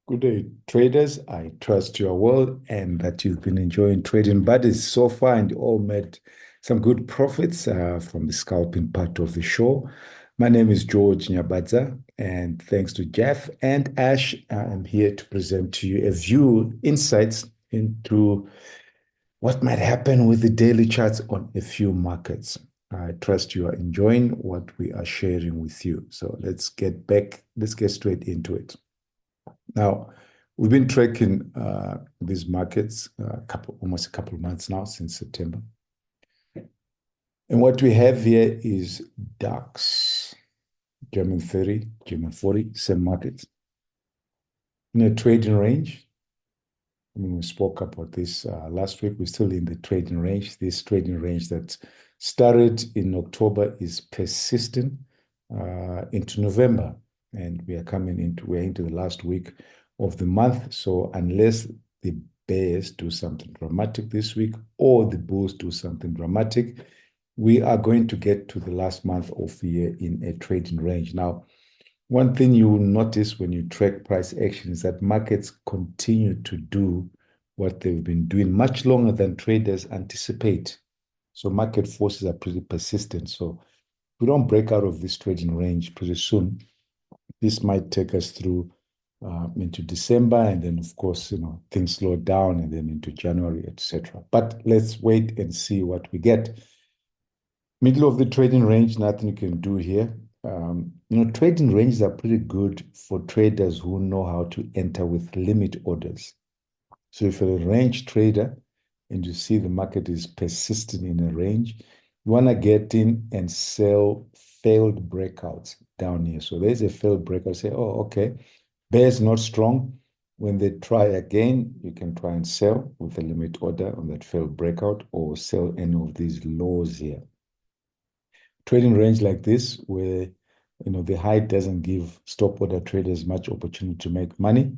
Good day, traders. I trust you are well and that you've been enjoying trading buddies so far and all made some good profits from the scalping part of the show. My name is George Nyabadza, and thanks to Jeff and Ash, I'm here to present to you a view, insights into what might happen with the daily charts on a few markets. I trust you are enjoying what we are sharing with you. So let's get straight into it. Now, we've been tracking these markets almost a couple of months now, since September. And what we have here is DAX, German 30, German 40, same markets. In a trading range, we spoke about this last week. We're still in the trading range. This trading range that started in October is persisting into November. And we're into the last week of the month. So unless the bears do something dramatic this week or the bulls do something dramatic, we are going to get to the last month of the year in a trading range. Now, one thing you will notice when you track price action is that markets continue to do what they've been doing much longer than traders anticipate. So market forces are pretty persistent. So if we don't break out of this trading range pretty soon, this might take us through into December, and then of course, things slow down, and then into January, etc. But let's wait and see what we get. Middle of the trading range, nothing you can do here. Trading ranges are pretty good for traders who know how to enter with limit orders. So if you're a range trader and you see the market is persisting in a range, you want to get in and sell failed breakouts down here. So there's a failed breakout. Say, oh, okay, bear's not strong. When they try again, you can try and sell with a limit order on that failed breakout or sell any of these lows here. Trading range like this, where the high doesn't give stop order traders much opportunity to make money.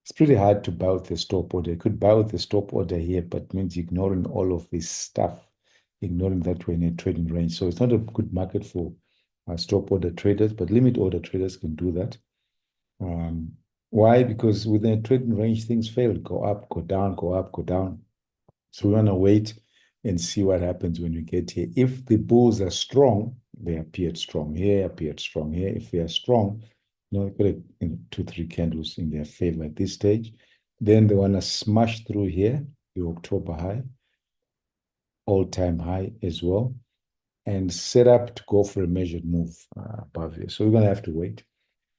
It's pretty hard to buy with a stop order. You could buy with a stop order here, but it means ignoring all of this stuff, ignoring that we're in a trading range. So it's not a good market for stop order traders, but limit order traders can do that. Why? Because within a trading range, things fail, go up, go down, go up, go down. So we want to wait and see what happens when we get here. If the bulls are strong, they appeared strong here, appeared strong here. If they are strong, put it in 2-3 candles in their favor at this stage. Then they want to smash through here, the October high, all-time high as well, and set up to go for a measured move above here. So we're going to have to wait.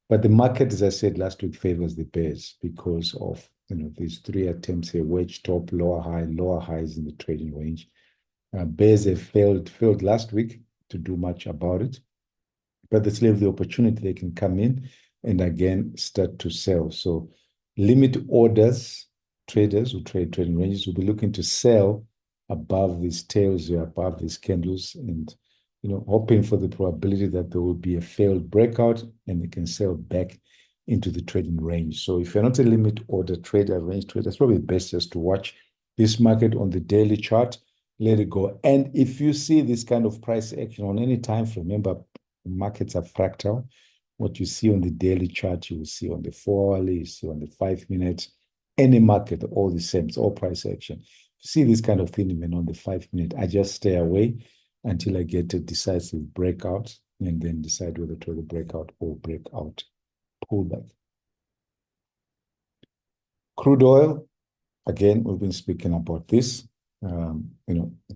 But the market, as I said last week, favors the bears because of these 3 attempts here: wedge top, lower highs in the trading range. Bears have failed last week to do much about it, but they still have the opportunity. They can come in and again start to sell. So limit orders, traders who trade trading ranges will be looking to sell above these tails here, above these candles, and hoping for the probability that there will be a failed breakout and they can sell back into the trading range. So if you're not a limit order trader, range trader, it's probably best just to watch this market on the daily chart, let it go. And if you see this kind of price action on any time frame, remember, markets are fractal. What you see on the daily chart, you will see on the 4-hourly, you see on the 5-minute, any market, all the same, it's all price action. If you see this kind of thing even on the 5-minute, I just stay away until I get a decisive breakout and then decide whether to the breakout or breakout pullback. Crude oil, again, we've been speaking about this.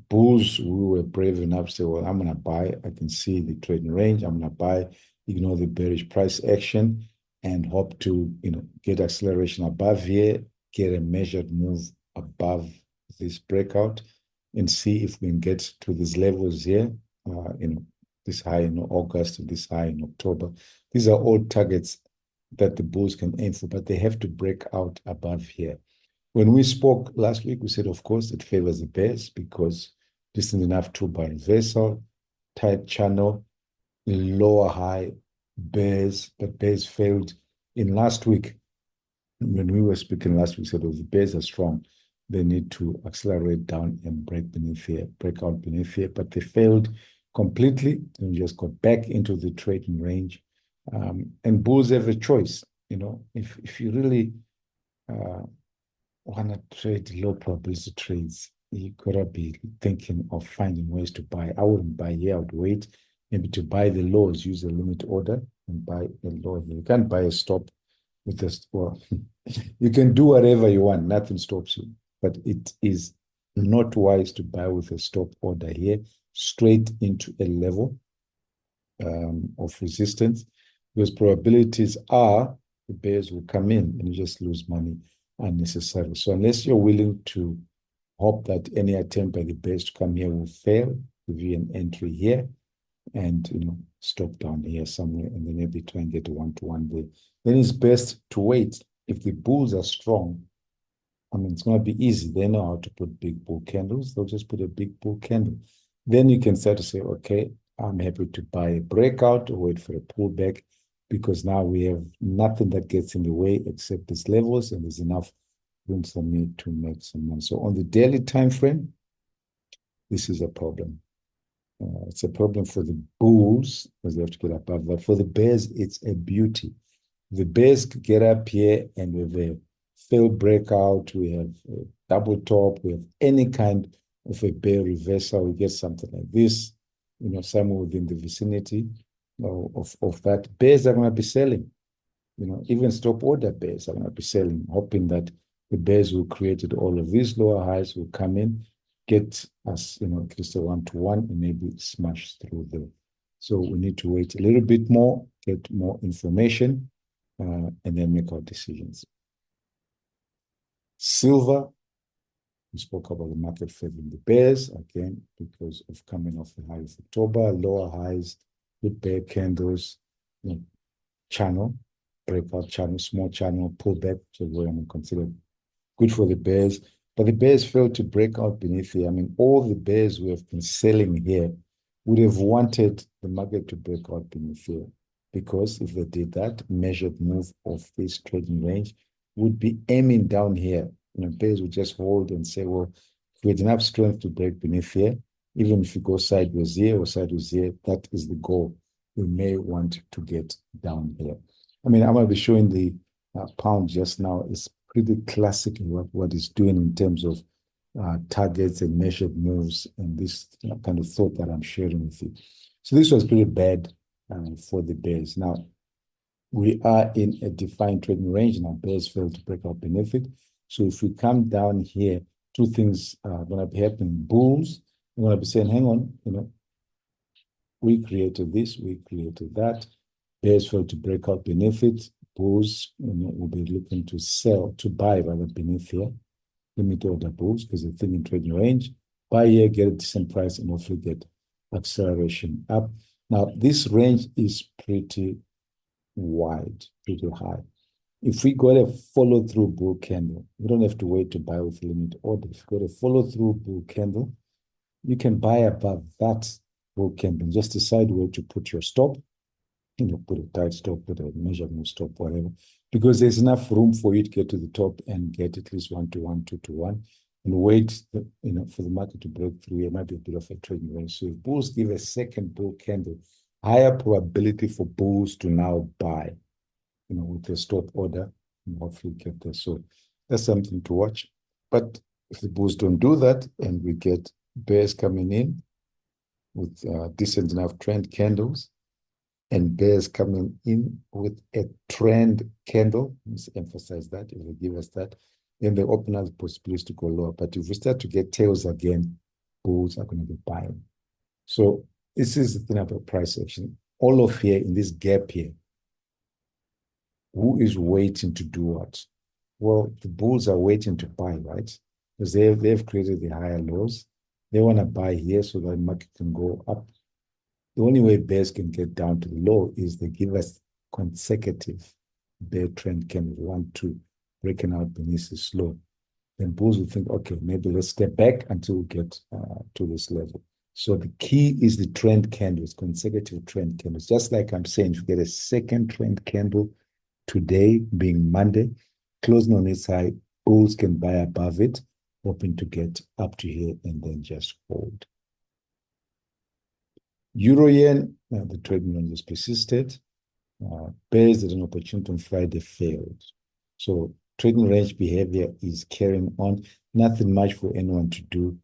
Bulls who were brave enough to say, well, I'm going to buy. I can see the trading range. I'm going to buy, ignore the bearish price action, and hope to, get acceleration above here, get a measured move above this breakout, and see if we can get to these levels here, this high in August and this high in October. These are all targets that the bulls can aim for, but they have to break out above here. When we spoke last week, we said, of course, it favors the bears because distant enough to buy reversal, tight channel, lower high, bears, but bears failed in last week. When we were speaking last week, we said, oh, the bears are strong. They need to accelerate down and break beneath here, break out beneath here, but they failed completely and just got back into the trading range. And bulls have a choice. If you really want to trade low probability trades, you gotta be thinking of finding ways to buy. I wouldn't buy here. I would wait maybe to buy the lows, use a limit order and buy a low here. You can't buy a stop with this. Well, you can do whatever you want. Nothing stops you. But it is not wise to buy with a stop order here straight into a level of resistance, because probabilities are the bears will come in and you just lose money unnecessarily. So unless you're willing to hope that any attempt by the bears to come here will fail, give you an entry here and stop down here somewhere and then maybe try and get a one-to-one there, then it's best to wait. If the bulls are strong, I mean, it's going to be easy. They know how to put big bull candles. They'll just put a big bull candle. Then you can start to say, okay, I'm happy to buy a breakout or wait for a pullback, because now we have nothing that gets in the way except these levels, and there's enough room for me to make some money. So on the daily time frame, this is a problem. It's a problem for the bulls because they have to get above. But for the bears, it's a beauty. The bears get up here and with a failed breakout, we have a double top, we have any kind of a bear reversal, we get something like this, somewhere within the vicinity of that. Bears are going to be selling. Even stop order bears are going to be selling, hoping that the bears who created all of these lower highs will come in, get us, at least a one-to-one and maybe smash through there. So we need to wait a little bit more, get more information, and then make our decisions. Silver, we spoke about the market favoring the bears, again, because of coming off the high of October, lower highs with bear candles, channel, breakout channel, small channel, pullback, so we're going to consider good for the bears. But the bears failed to break out beneath here. I mean, all the bears who have been selling here would have wanted the market to break out beneath here, because if they did that, measured move of this trading range would be aiming down here. Bears would just hold and say, well, if we had enough strength to break beneath here, even if you go sideways here or sideways here, that is the goal. We may want to get down here. I mean, I'm going to be showing the pound just now. It's pretty classic in what it's doing in terms of targets and measured moves and this kind of thought that I'm sharing with you. So this was pretty bad for the bears. Now, we are in a defined trading range and our bears failed to break out beneath it. So if we come down here, two things are going to be happening. Bulls are going to be saying, hang on, we created this, we created that. Bears failed to break out beneath it. Bulls will be looking to sell, to buy rather beneath here. Limit order bulls because they're thinking trading range. Buy here, get a decent price, and hopefully get acceleration up. Now, this range is pretty wide, pretty high. If we got a follow-through bull candle, we don't have to wait to buy with limit order. If you got a follow-through bull candle, you can buy above that bull candle. Just decide where to put your stop. Put a tight stop, put a measurement stop, whatever, because there's enough room for you to get to the top and get at least 1-to-1, 2-to-1, and wait, for the market to break through. It might be a bit of a trading range. So if bulls give a second bull candle, higher probability for bulls to now buy, with a stop order, and hopefully get there. So that's something to watch. But if the bulls don't do that and we get bears coming in with decent enough trend candles, and bears coming in with a trend candle, let's emphasize that, if they give us that, then they open up the possibilities to go lower. But if we start to get tails again, bulls are going to be buying. So this is the thing about price action. All of here in this gap here, who is waiting to do what? Well, the bulls are waiting to buy, right? Because they've created the higher lows. They want to buy here so that the market can go up. The only way bears can get down to the low is they give us consecutive bear trend candle, 1, 2, breaking out beneath this low. Then bulls will think, okay, maybe let's step back until we get to this level. So the key is the trend candles, consecutive trend candles. Just like I'm saying, if you get a second trend candle today, being Monday, closing on its high, bulls can buy above it, hoping to get up to here and then just hold. Euro yen, the trading range has persisted. Bears did an opportunity on Friday, failed. So trading range behavior is carrying on. Nothing much for anyone to do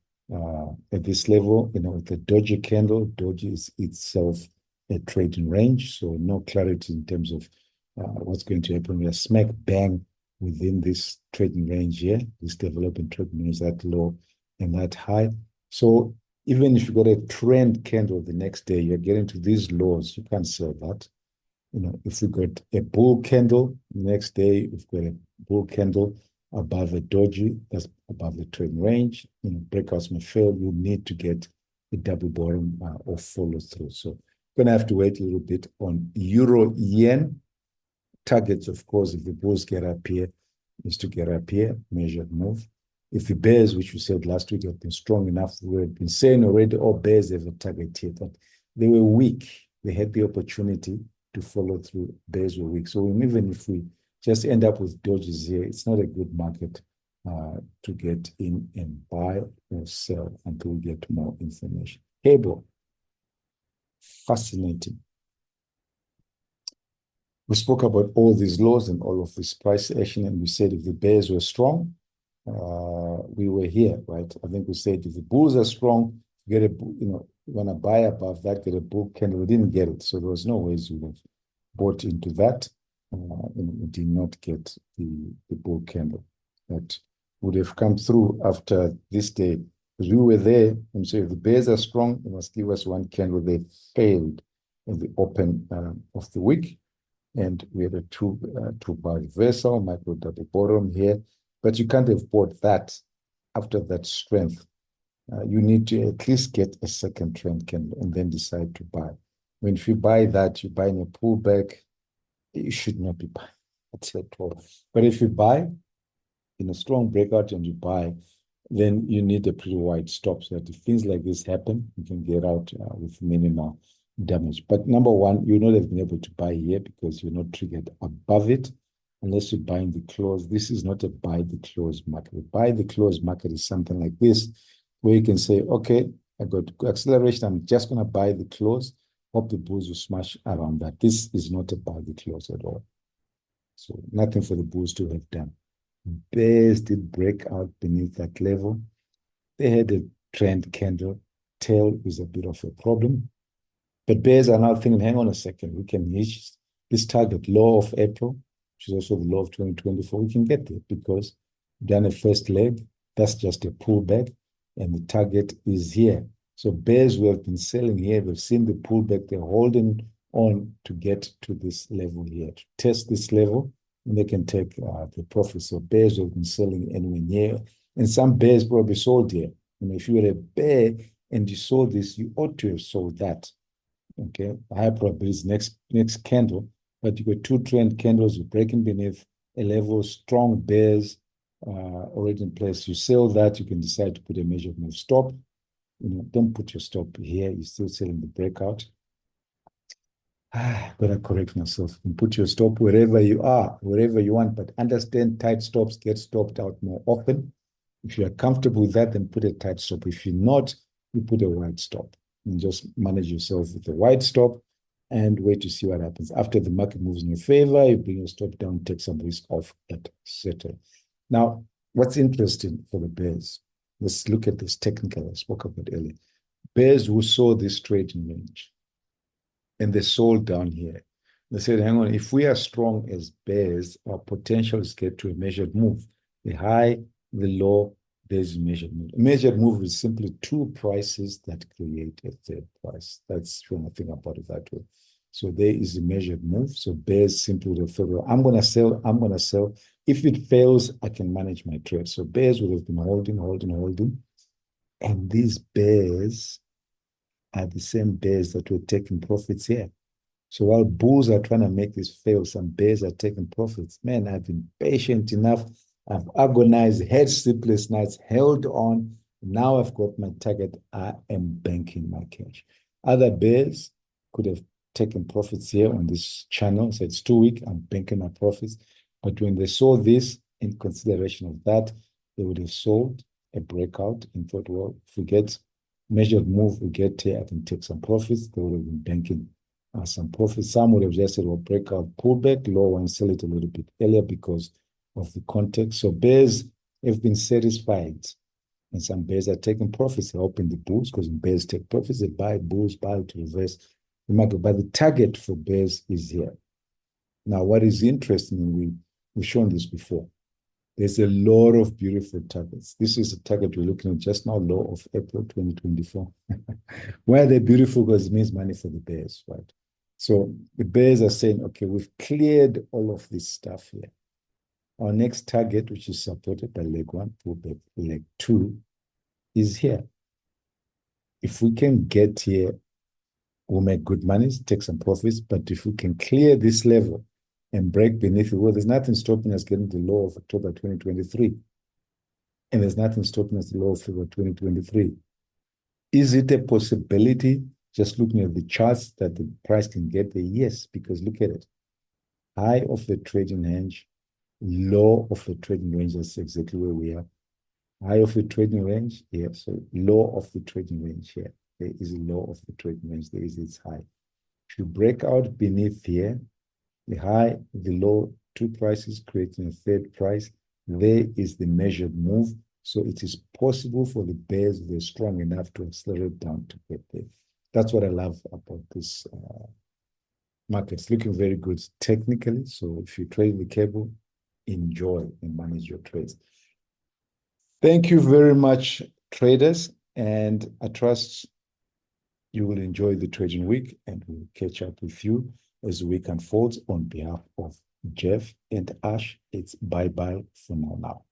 at this level. With the doji candle, doji is itself a trading range, so no clarity in terms of what's going to happen. We are smack bang within this trading range here, this developing trading range, that low and that high. So even if you got a trend candle the next day, you're getting to these lows, you can't sell that. If we got a bull candle next day, we've got a bull candle above a doji, that's above the trend range. Breakouts may fail. You need to get a double bottom or follow through. So going to have to wait a little bit on euro yen targets. Of course, if the bulls get up here, is to get up here, measured move. If the bears, which we said last week, have been strong enough, we've been saying already, all bears have a target here, but they were weak. They had the opportunity to follow through. Bears were weak. So even if we just end up with dodges here, it's not a good market to get in and buy or sell until we get more information. Cable, fascinating. We spoke about all these laws and all of this price action, and we said if the bears were strong, we were here, right? I think we said if the bulls are strong, get a, when I buy above that, get a bull candle. We didn't get it, so there was no ways we would have bought into that. We did not get the bull candle that would have come through after this day, because we were there. And so if the bears are strong, they must give us one candle. They failed in the open of the week. And we had a two-bar reversal, micro double bottom here. But you can't have bought that after that strength. You need to at least get a second trend candle and then decide to buy. When if you buy that, you're buying a pullback, you should not be buying at all. But if you buy in a strong breakout and you buy, then you need a pretty wide stop so that if things like this happen, you can get out with minimal damage. But number one, you not have been able to buy here because you're not triggered above it unless you're buying the close. This is not a buy the close market. A buy the close market is something like this, where you can say, okay, I got acceleration, I'm just going to buy the close, hope the bulls will smash around that. This is not a buy the close at all. So nothing for the bulls to have done. Bears did break out beneath that level. They had a trend candle. Tail is a bit of a problem. But bears are now thinking, hang on a second, we can reach this target low of April, which is also the low of 2024. We can get there because we've done a first leg. That's just a pullback, and the target is here. So bears who have been selling here, we've seen the pullback, they're holding on to get to this level here, to test this level, and they can take the profit. So bears who have been selling anywhere near, and some bears probably sold here. If you were a bear and you sold this, you ought to have sold that. Okay, high probability next candle, but you got two trend candles, you're breaking beneath a level, strong bears already in place. You sell that, you can decide to put a measured move stop. Don't put your stop here, you're still selling the breakout. Gotta correct myself. You put your stop wherever you are, wherever you want, but understand tight stops get stopped out more often. If you are comfortable with that, then put a tight stop. If you're not, you put a wide stop. And just manage yourself with a wide stop and wait to see what happens. After the market moves in your favor, you bring your stop down, take some risk off, etc. Now, what's interesting for the bears? Let's look at this technical I spoke about earlier. Bears who saw this trading range and they sold down here. They said, hang on, if we are strong as bears, our potential is get to a measured move. The high, the low, there's a measured move. A measured move is simply two prices that create a third price. That's when I think about it that way. So there is a measured move. So bears simply refer to, I'm going to sell, I'm going to sell. If it fails, I can manage my trade. So bears would have been holding. And these bears are the same bears that were taking profits here. So while bulls are trying to make this fail, some bears are taking profits. Man, I've been patient enough. I've agonized, had sleepless nights, held on. Now I've got my target. I am banking my cash. Other bears could have taken profits here on this channel. So it's too weak. I'm banking my profits. But when they saw this in consideration of that, they would have sold a breakout and thought, well, if we get measured move, we get here, I can take some profits. They would have been banking some profits. Some would have just said, well, breakout, pullback, low one, sell it a little bit earlier because of the context. So bears have been satisfied, and some bears are taking profits, helping the bulls, because bears take profits, they buy, bulls buy to reverse the market. But the target for bears is here. Now, what is interesting, and we've shown this before, there's a lot of beautiful targets. This is a target we're looking at just now, low of April 2024. Why are they beautiful? Because it means money for the bears, right? So the bears are saying, okay, we've cleared all of this stuff here. Our next target, which is supported by leg 1, leg 2, is here. If we can get here, we'll make good money, take some profits. But if we can clear this level and break beneath it, well, there's nothing stopping us getting the low of October 2023. And there's nothing stopping us the low of February 2023. Is it a possibility, just looking at the charts, that the price can get there? Yes, because look at it. High of the trading range, low of the trading range, that's exactly where we are. High of the trading range here, so low of the trading range here. There is a low of the trading range, there is its high. If you break out beneath here, the high, the low, two prices creating a third price, there is the measured move. So it is possible for the bears, if they're strong enough, to accelerate down to get there. That's what I love about this market. It's looking very good technically. So if you trade the cable, enjoy and manage your trades. Thank you very much, traders. And I trust you will enjoy the trading week, and we'll catch up with you as the week unfolds. On behalf of Jeff and Ash, it's bye-bye for now.